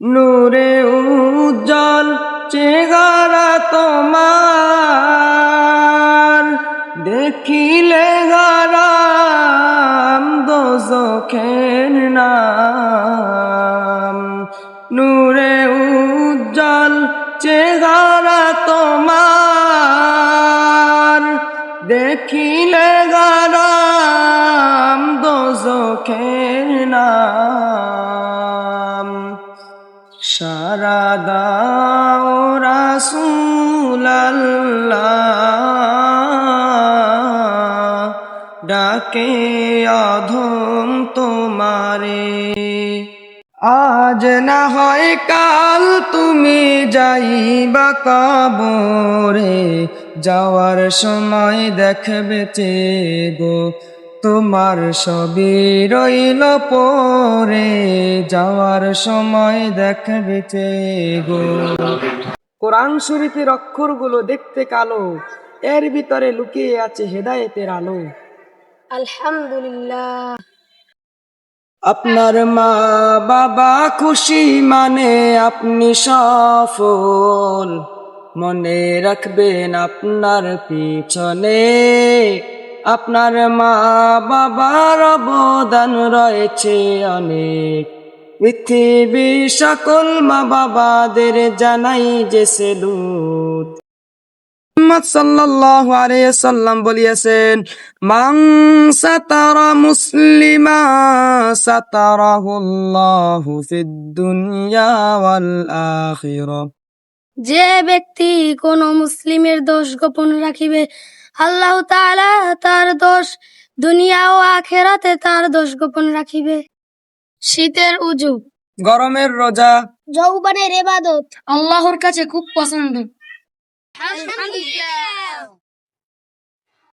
নূরে উজ্জ্বল চেহারা তোমার, দেখিলে হারাম দোজখের নাম। নূরে উজ্জ্বল চেহারা তোমার, দেখিলে হারাম দোজখের নাম। সারা দাও রাসূলাল্লাহ, ডাকে অধম তোমারে। আজ না হয় কাল তুমি যাইবা কবরে, যাওয়ার সময় দেখবে চেয়ে গো তোমার সবই রইল পরে, যাওয়ার সময় দেখবে চেয়ে গো। কোরআন শরীফের অক্ষরগুলো দেখতে কালো, এর ভিতরে লুকিয়ে আছে হেদায়েতের আলো। আলহামদুলিল্লাহ। আপনার মা বাবা খুশি মানে আপনি সফল, মনে রাখবেন আপনার পিছনে আপনার মা বাবার অবদান রয়েছে অনেক। পৃথিবী সকল মা বাবাদের জানাই যে সেলুট। মুহাম্মদ সাল্লাল্লাহু আলাইহি সাল্লাম বলিয়েছেন, মান সাতারা মুসলিমা সাতারাহুল্লাহু ফিদ দুনিয়া ওয়াল আখিরাহ। যে ব্যক্তি কোন মুসলিমের দোষ গোপন রাখিবে, আল্লাহ তাআলা তার দোষ দুনিয়া ও আখিরাতে তার দোষ গোপন রাখিবে। শীতের উজু, গরমের রোজা, যৌবনের ইবাদত আল্লাহর কাছে খুব পছন্দ। আলহামদুলিল্লাহ।